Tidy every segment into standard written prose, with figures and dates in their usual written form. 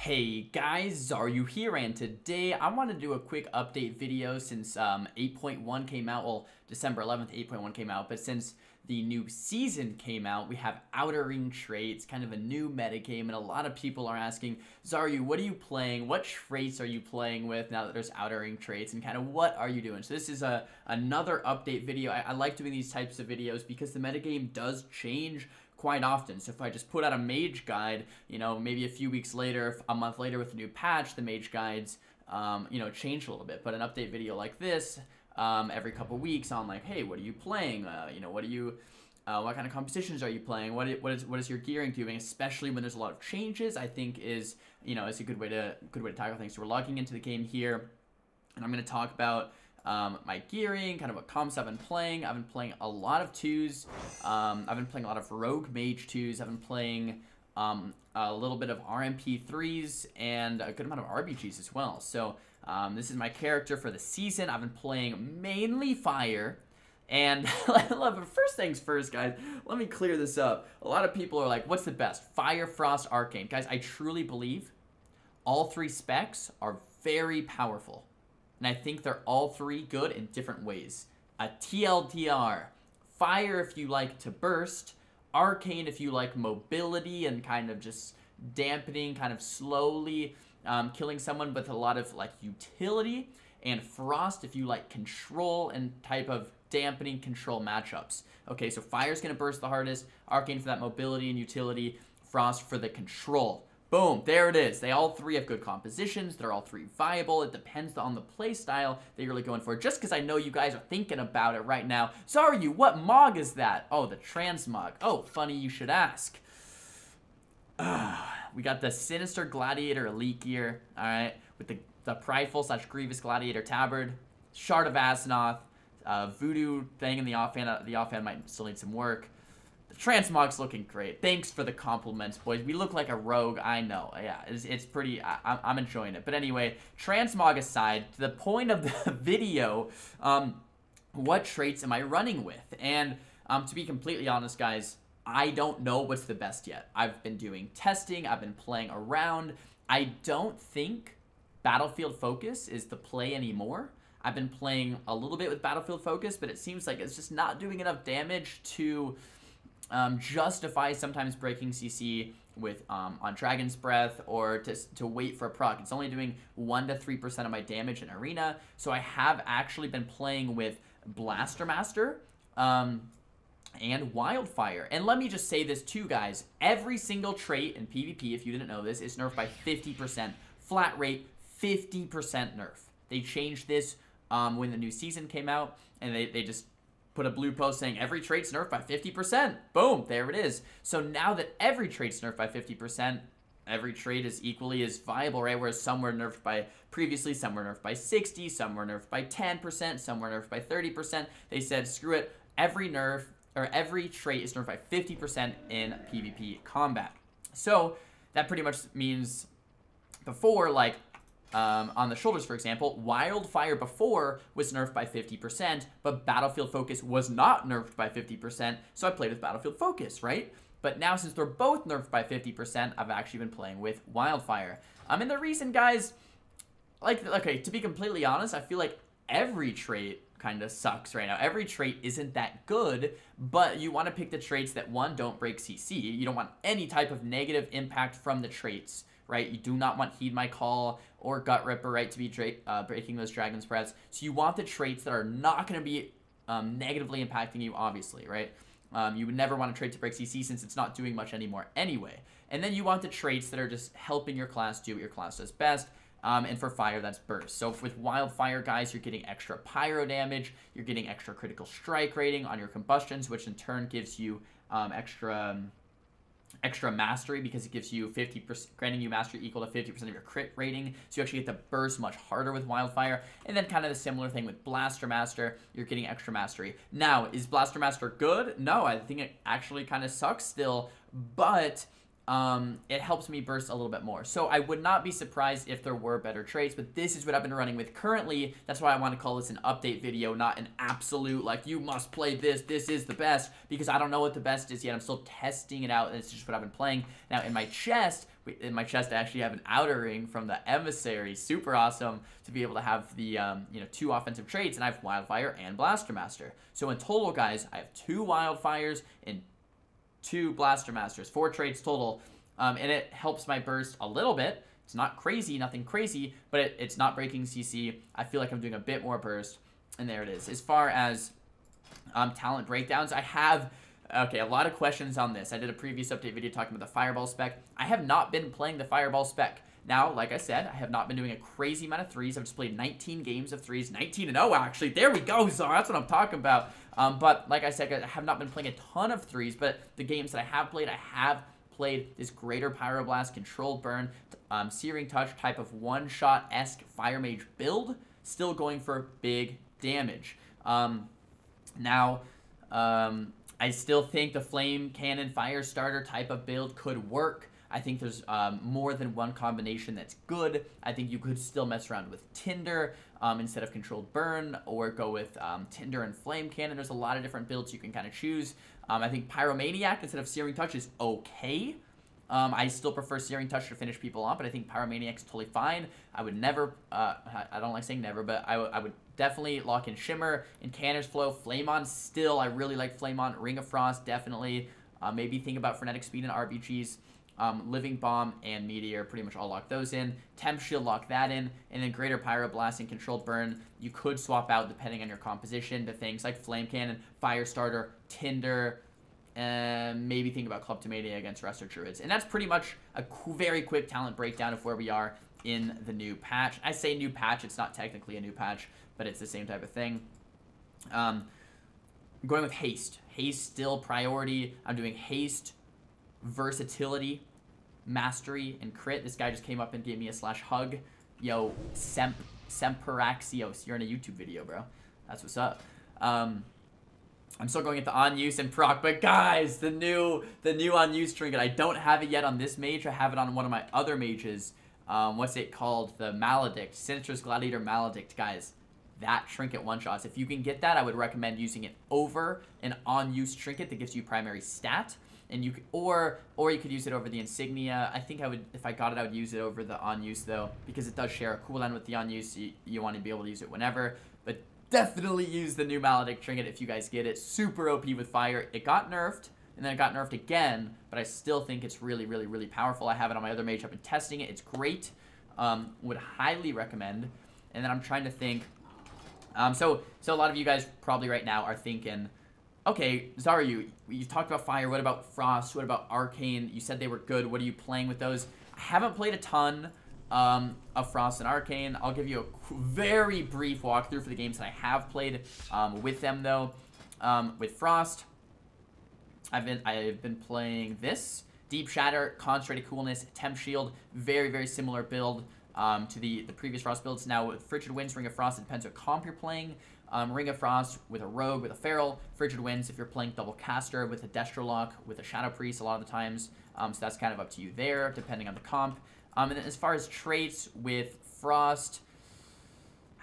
Hey guys, Xaryu here, and today I want to do a quick update video since 8.1 came out. Well, December 11th, 8.1 came out, but since the new season came out, we have Outer Ring traits, kind of a new metagame, and a lot of people are asking, Xaryu, what are you playing? What traits are you playing with now that there's Outer Ring traits, and kind of what are you doing? So this is another update video. I like doing these types of videos because the metagame does change quite often. So if I just put out a Mage guide, you know, maybe a few weeks later, a month later with a new patch, the Mage guides, you know, change a little bit. But an update video like this, every couple weeks on like, hey, what are you playing? You know, what kind of competitions are you playing? What is your gearing doing? Especially when there's a lot of changes, I think is, you know, is a good way to tackle things. So we're logging into the game here, and I'm going to talk about my gearing, kind of what comps I've been playing. I've been playing a lot of 2s. I've been playing a lot of Rogue Mage 2s. I've been playing a little bit of RMP 3s and a good amount of RBGs as well. So this is my character for the season. I've been playing mainly Fire. And first things first, guys, let me clear this up. A lot of people are like, what's the best? Fire, Frost, Arcane. Guys, I truly believe all three specs are very powerful. And I think they're all three good in different ways. A TLDR, Fire if you like to burst, Arcane if you like mobility and kind of just dampening, kind of slowly killing someone with a lot of like utility, and Frost if you like control and type of dampening control matchups. Okay, so Fire's going to burst the hardest, Arcane for that mobility and utility, Frost for the control. Boom, there it is. They all three have good compositions. They're all three viable. It depends on the play style that you're really going for. Just because I know you guys are thinking about it right now. Xaryu, what Mog is that? Oh, the Transmog. Oh, funny you should ask. We got the Sinister Gladiator Elite gear, alright, with the Prideful / Grievous Gladiator Tabard, Shard of Azzinoth, Voodoo thing in the offhand. The offhand might still need some work. The Transmog's looking great. Thanks for the compliments, boys. We look like a rogue, I know. Yeah, it's pretty, I'm enjoying it. But anyway, Transmog aside, to the point of the video, what traits am I running with? And to be completely honest, guys, I don't know what's the best yet. I've been doing testing. I've been playing around. I don't think Battlefield Focus is the play anymore. I've been playing a little bit with Battlefield Focus, but it seems like it's just not doing enough damage to justify sometimes breaking CC with on Dragon's Breath or to wait for a proc. It's only doing 1 to 3% of my damage in Arena. So I have actually been playing with Blaster Master and Wildfire. And let me just say this too, guys. Every single trait in PvP, if you didn't know this, is nerfed by 50%. Flat rate, 50% nerf. They changed this when the new season came out, and they just put a blue post saying every trait's nerfed by 50%. Boom, there it is. So now that every trait's nerfed by 50%, every trait is equally as viable, right? Whereas some were nerfed by previously, some were nerfed by 60, some were nerfed by 10%, some were nerfed by 30%. They said, screw it, every trait is nerfed by 50% in PvP combat. So that pretty much means before, like, on the shoulders, for example, Wildfire before was nerfed by 50%, but Battlefield Focus was not nerfed by 50%, so I played with Battlefield Focus, right? But now, since they're both nerfed by 50%, I've actually been playing with Wildfire. And the reason, guys, like, okay, to be completely honest, I feel like every trait kind of sucks right now. Every trait isn't that good, but you want to pick the traits that, one, don't break CC. You don't want any type of negative impact from the traits, right? You do not want Heed My Call or Gut Ripper, right, to be breaking those Dragon's Breaths. So you want the traits that are not going to be negatively impacting you, obviously, right? You would never want a trait to break CC since it's not doing much anymore anyway. And then you want the traits that are just helping your class do what your class does best. And for Fire, that's Burst. So with Wildfire, guys, you're getting extra pyro damage. You're getting extra critical strike rating on your combustions, which in turn gives you extra mastery because it gives you 50%, granting you mastery equal to 50% of your crit rating. So you actually get to burst much harder with Wildfire. And then kind of the similar thing with Blaster Master. You're getting extra mastery. Now, is Blaster Master good? No, I think it actually kind of sucks still. But it helps me burst a little bit more. So I would not be surprised if there were better traits, but this is what I've been running with currently. That's why I want to call this an update video, not an absolute, like, you must play this is the best, because I don't know what the best is yet. I'm still testing it out, and it's just what I've been playing. Now, in my chest, I actually have an outer ring from the Emissary. Super awesome to be able to have the, 2 offensive traits, and I have Wildfire and Blaster Master. So in total, guys, I have 2 Wildfires and 2 Blaster Masters, 4 traits total, and it helps my burst a little bit. It's not crazy, nothing crazy, but it's not breaking CC. I feel like I'm doing a bit more burst, and there it is. As far as talent breakdowns, I have, a lot of questions on this. I did a previous update video talking about the Fireball spec. I have not been playing the Fireball spec. Now, like I said, I have not been doing a crazy amount of 3s. I've just played 19 games of 3s, 19-0 actually. There we go, Zara. That's what I'm talking about. But like I said, I have not been playing a ton of 3s, but the games that I have played this Greater Pyroblast, Controlled Burn, Searing Touch type of one-shot-esque Fire Mage build, still going for big damage. Now, I still think the Flame Cannon Fire Starter type of build could work. I think there's more than one combination that's good. I think you could still mess around with Tinder instead of Controlled Burn, or go with Tinder and Flame Cannon. There's a lot of different builds you can kind of choose. I think Pyromaniac instead of Searing Touch is okay. I still prefer Searing Touch to finish people off, but I think Pyromaniac's totally fine. I would never, I don't like saying never, but I would definitely lock in Shimmer, Incanter's Flow, Flame On still. I really like Flame On, Ring of Frost, definitely. Maybe think about Frenetic Speed and RBGs. Living Bomb and Meteor, pretty much all lock those in. Temp Shield, lock that in. And then Greater Pyroblast and Controlled Burn, you could swap out depending on your composition to things like Flame Cannon, Fire Starter, Tinder, and maybe think about Kleptomania against Resto Druids. And that's pretty much a very quick talent breakdown of where we are in the new patch. I say new patch, it's not technically a new patch, but it's the same type of thing. I'm going with Haste. Haste still priority. I'm doing Haste, Versatility, Mastery, and Crit. This guy just came up and gave me a /hug. Yo, Semperaxios. You're in a YouTube video, bro. That's what's up. I'm still going at the on-use and proc, but guys, the new on-use trinket. I don't have it yet on this mage. I have it on one of my other mages. What's it called? The Maledict. Sinister's Gladiator Maledict. Guys, that trinket one-shots. If you can get that, I would recommend using it over an on-use trinket that gives you primary stat. And you could, or you could use it over the insignia. I think I would, if I got it, I would use it over the on-use though, because it does share a cooldown with the on-use. You want to be able to use it whenever, but definitely use the new Maledict trinket if you guys get it. Super OP with fire. It got nerfed, and then it got nerfed again, but I still think it's really, really, really powerful. I have it on my other mage. I've been testing it. It's great. Would highly recommend. And then I'm trying to think. So a lot of you guys probably right now are thinking, okay, Xaryu, you talked about fire. What about frost? What about arcane? You said they were good. What are you playing with those? I haven't played a ton of frost and arcane. I'll give you a very brief walkthrough for the games that I have played with them, though. With frost, I've been playing this Deep Shatter, Concentrated Coolness, Temp Shield. Very, very similar build to the previous frost builds. Now with Frigid Winds, Ring of Frost, it depends what comp you're playing. Ring of Frost with a Rogue, with a Feral. Frigid Winds if you're playing double caster with a Destrolock, with a Shadow Priest a lot of the times. So that's kind of up to you there, depending on the comp. And then as far as traits with Frost,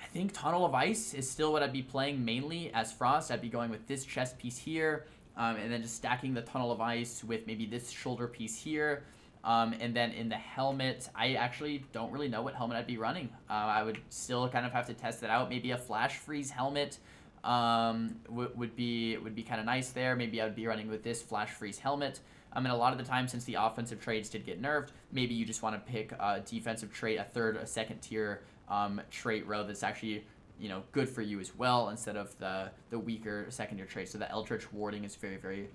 I think Tunnel of Ice is still what I'd be playing mainly as Frost. I'd be going with this chest piece here, and then just stacking the Tunnel of Ice with maybe this shoulder piece here. And then in the helmet, I actually don't really know what helmet I'd be running. I would still kind of have to test it out. Maybe a Flash Freeze helmet would be kind of nice there. Maybe I would be running with this Flash Freeze helmet. And a lot of the time, since the offensive traits did get nerfed, maybe you just want to pick a defensive trait, a second tier trait row that's actually, good for you as well, instead of the weaker second tier trait. So the Eldritch Warding is very, very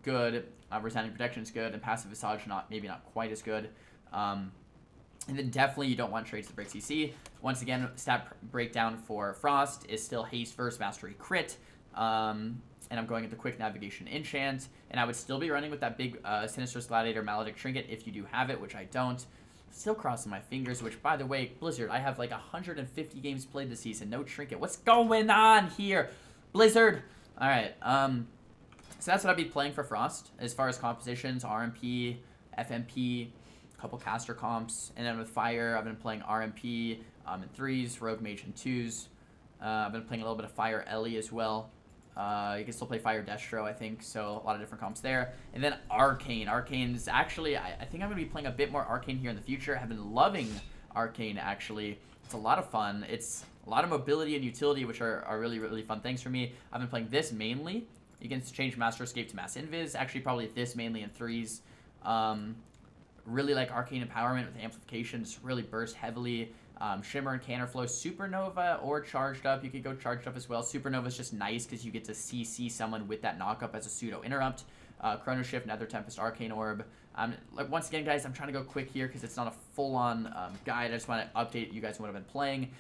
good. Resounding Protection is good, and Passive Visage maybe not quite as good. And then definitely you don't want traits that break CC. Once again, stat breakdown for Frost is still Haste, Verse, Mastery, Crit. And I'm going into Quick Navigation Enchant. And I would still be running with that big Sinister's Gladiator Maledict Trinket if you do have it, which I don't. Still crossing my fingers, which, by the way, Blizzard, I have like 150 games played this season. No Trinket. What's going on here? Blizzard! Alright, so that's what I'd be playing for Frost. As far as compositions, RMP, FMP, a couple caster comps, and then with fire, I've been playing RMP in 3s, Rogue Mage in 2s. I've been playing a little bit of Fire Ellie as well. You can still play Fire Destro, I think, so a lot of different comps there. And then Arcane. Arcane is actually, I think I'm going to be playing a bit more Arcane here in the future. I've been loving Arcane, actually. It's a lot of fun. It's a lot of mobility and utility, which are really, really fun things for me. I've been playing this mainly. You can change Master Escape to Mass Invis. Actually, probably this mainly in 3s. Really like Arcane Empowerment with Amplification. Just really burst heavily. Shimmer and Counterflow, Supernova, or Charged Up. You could go Charged Up as well. Supernova is just nice because you get to CC someone with that knockup as a pseudo interrupt. Chrono Shift, Nether Tempest, Arcane Orb. Like once again, guys, I'm trying to go quick here because it's not a full-on guide. I just want to update you guys on what I've been playing.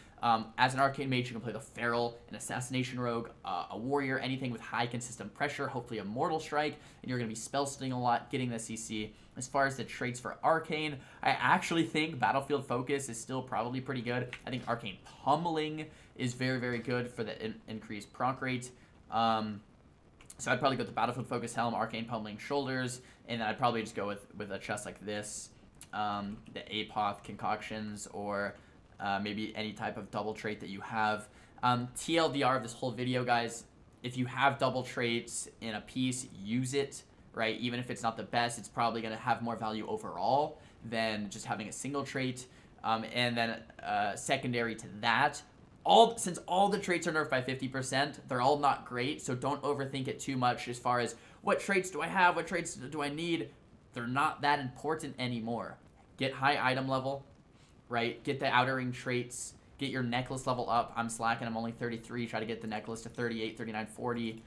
As an Arcane Mage, you can play the Feral, an Assassination Rogue, a Warrior, anything with high consistent pressure, hopefully a Mortal Strike, and you're going to be spell stunning a lot, getting the CC. As far as the traits for Arcane, I actually think Battlefield Focus is still probably pretty good. I think Arcane Pummeling is very, very good for the increased proc rate. So I'd probably go with the Battlefield Focus Helm, Arcane Pummeling Shoulders, and then I'd probably just go with a chest like this, the Apoth Concoctions, or maybe any type of double trait that you have. TLDR of this whole video, guys, if you have double traits in a piece, use it, right? Even if it's not the best, it's probably going to have more value overall than just having a single trait. And then secondary to that, since all the traits are nerfed by 50%, they're all not great, so don't overthink it too much as far as what traits do I have, what traits do I need. They're not that important anymore. Get high item level, right? Get the outer ring traits, get your necklace level up. I'm slacking, I'm only 33, try to get the necklace to 38, 39, 40,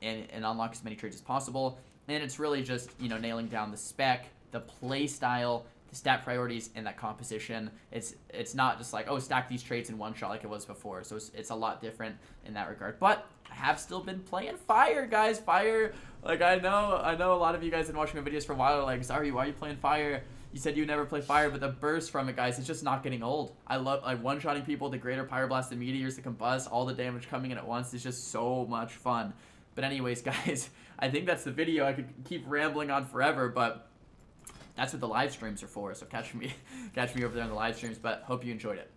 and unlock as many traits as possible. And it's really just, you know, nailing down the spec, the play style, the stat priorities, and that composition. It's not just like, oh, stack these traits in one shot like it was before. So it's a lot different in that regard. But I have still been playing Fire, guys. Fire, like I know a lot of you guys have been watching my videos for a while are like, Xaryu, why are you playing Fire? You said you never play Fire, but the burst from it, guys, it's just not getting old. I love like one-shotting people, the greater Pyroblast, the meteors, the combust, all the damage coming in at once. It's just so much fun. But anyways, guys, I think that's the video. I could keep rambling on forever, but that's what the live streams are for. So catch me over there on the live streams, but hope you enjoyed it.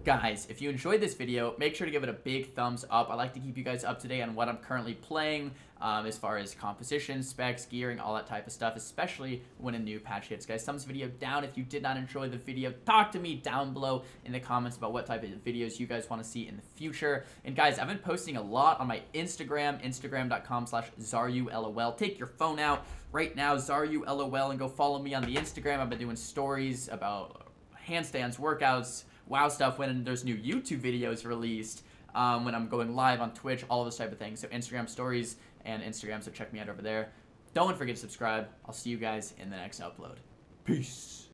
Guys, if you enjoyed this video, make sure to give it a big thumbs up. I like to keep you guys up to date on what I'm currently playing, as far as composition, specs, gearing, all that type of stuff, especially when a new patch hits. Guys, thumbs video down if you did not enjoy the video. Talk to me down below in the comments about what type of videos you guys want to see in the future. And guys, I've been posting a lot on my Instagram, instagram.com/XaryuLOL. Take your phone out right now, XaryuLOL, and go follow me on the Instagram. I've been doing stories about handstands, workouts, wow stuff when there's new YouTube videos released, when I'm going live on Twitch, all of this type of thing. So Instagram stories and Instagram, so check me out over there. Don't forget to subscribe. I'll see you guys in the next upload. Peace.